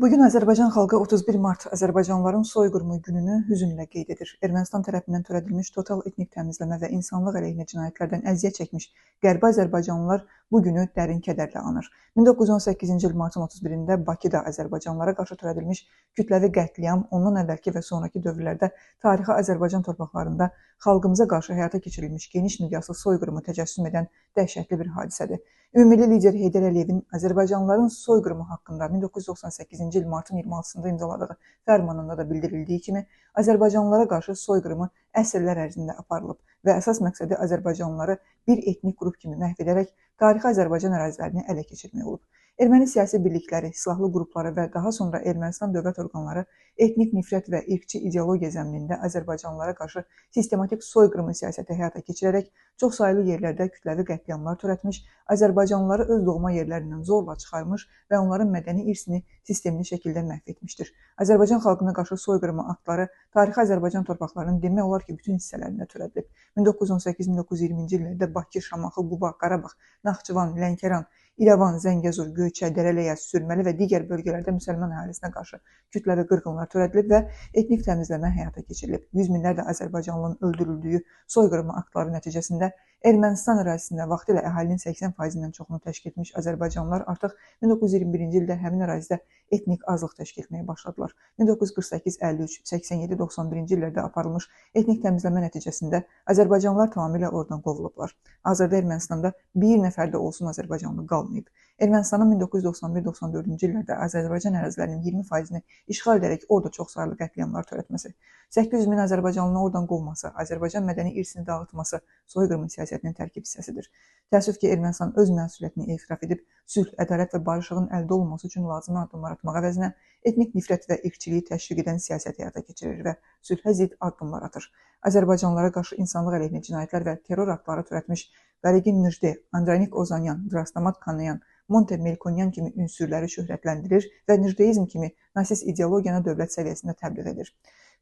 Bugün Azərbaycan xalqı 31 mart Azərbaycanlıların soyqırımı gününü hüzünlə qeyd edir. Ermənistan tərəfindən törədilmiş total etnik təmizləmə və insanlıq əleyhinə cinayətlərdən əziyyət çəkmiş Qərbi Azərbaycanlılar bu günü dərin kədərlə anır. 1918-ci il martın 31-də Bakıda Azərbaycanlılara qarşı törədilmiş kütləvi qətliam ondan əvvəlki və sonraki dövrlərdə tarixi Azərbaycan torpaqlarında xalqımıza qarşı həyata keçirilmiş geniş miqyaslı soyqırımı təcəssüm edən dəhşətli bir hadisədir. Ümummilli lider Heydər Əliyevin Azərbaycanlıların soyqırımı haqqında 1998-ci il martın 26-sında imzaladığı fərmanında da bildirildiyi kimi, Azərbaycanlılara qarşı soyqırımı əsrlər ərzində aparılıb və əsas məqsədi Azərbaycanlıları bir etnik qrup kimi məhv edərək tarixi Azərbaycan ərazilərini ələ keçirmək olub. Erməni siyasi birlikləri, silahlı qrupları və daha sonra Ermənistan dövlət orqanları etnik nifrət və irqçi ideologiya zəminində Azərbaycanlılara qarşı sistematik soyqırımı siyasəti həyata keçirərək çoxsaylı yerlərdə kütləvi qətliamlar törətmiş, Azərbaycanlıları öz doğma yerlərindən zorla çıxarmış və onların mədəni irsini sistemli şəkildə məhv etmişdir. Azərbaycan xalqına qarşı soyqırımı aktları tarixi Azərbaycan torpaqlarının demək olar ki, bütün hissələrində törədilib. 1918-1920-ci illərdə Bakı, Şamaxı, Quba, Qarabağ, Naxçıvan, Lənkəran, İrəvan, Zəngəzur, Göyçə, Dərələyəz, Sürməli və digər bölgələrdə müsəlman əhalisinə qarşı kütləvi qırğınlar törədilib və etnik təmizləmə həyata keçirilib. Yüz minlərlə Azərbaycanlının öldürüldüyü soyqırımı aktları nəticəsində Ermənistan ərazisində vaxtilə əhalinin 80%-dən çoxunu təşkil etmiş Azərbaycanlılar artıq 1921-ci ildə həmin ərazidə etnik azlıq təşkil etməyə başladılar. 1948, 53, 87, 91-ci illərdə aparılmış etnik təmizləmə nəticəsində Azərbaycanlılar tamamilə oradan qovulublar. Hazırda Ermənistanda bir nəfər də olsun Azərbaycanlı qalmayıb. Ermənistanın 1991-94-cü illərdə Azərbaycan ərazilərinin 20%-ni işğal edərək orada çoxsaylı qətliamlar törətməsi, 800 min Azərbaycanlını oradan qovması, Azərbaycan mədəni irsini dağıtması soyqırımı siyasətinin tərkib hissəsidir. Təəssüf ki, Ermənistan öz məsuliyyətini etiraf edib, sülh, ədalət və barışığın əldə olunması üçün lazımi addımlar atmaq əvəzinə etnik nifrət və irqçiliyi təşviq edən siyasət həyata keçirir və sülhə zidd addımlar atır. Azərbaycanlılara qarşı insanlıq əleyhinə cinayətlər və terror aktları törətmiş Qaregin Müjde, Andranik Ozanyan, Drastamat Kanayan, Monte Melkonyan kimi ünsürləri şöhrətləndirir və nirdeizm kimi nasist ideologiyanı dövlət səviyyəsində təbliğ edir.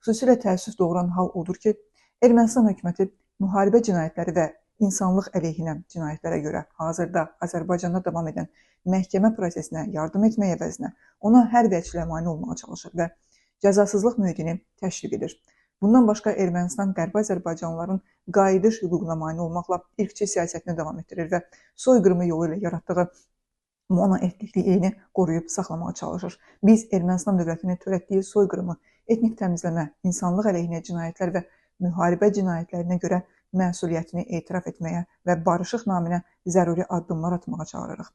Xüsusilə təəssüf doğuran hal odur ki, Ermənistan hökuməti müharibə cinayətləri və insanlıq əleyhinə cinayətlərə görə hazırda Azərbaycanda davam edən məhkəmə prosesinə yardım etmək əvəzinə ona hər vəclə mane olmağa çalışır və cəzasızlıq mühitini təşviq edir. Bundan başqa Ermənistan Qərbi Azərbaycanlıların qayıdış hüququna mane olmaqla irqçi siyasətini davam etdirir və soyqırımı yolu ilə yaratdığı monoetnikliyini qoruyub saxlamağa çalışır. Biz Ermənistan dövlətinin törətdiyi soyqırımı, etnik təmizləmə, insanlıq əleyhinə cinayətlər və müharibə cinayətlərinə görə məsuliyyətini etiraf etməyə və barışıq naminə zəruri addımlar atmağa çağırırıq.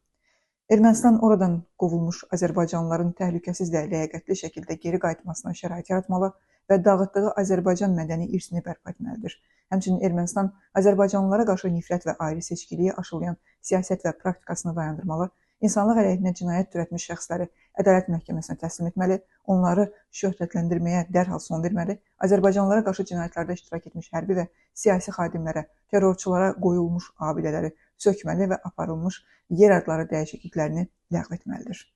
Ermənistan oradan qovulmuş Azərbaycanlıların təhlükəsiz və ləyaqətli şəkildə geri qayıtmasına şərait yaratmalı və dağıtdığı Azərbaycan mədəni irsini bərpa etməlidir. Həmçinin Ermənistan Azərbaycanlılara qarşı nifrət və ayrı seçkiliyi aşılayan siyasət və praktikasını dayandırmalı, insanlıq əleyhinə cinayət törətmiş şəxsləri ədalət məhkəməsinə təslim etməli, onları şöhrətləndirməyə dərhal son verməli, Azərbaycanlılara qarşı cinayətlərdə iştirak etmiş hərbi və siyasi xadimlərə, terrorçulara qoyulmuş abidələri sökməli və aparılmış yer adları dəyişikliklərini ləğv etməlidir.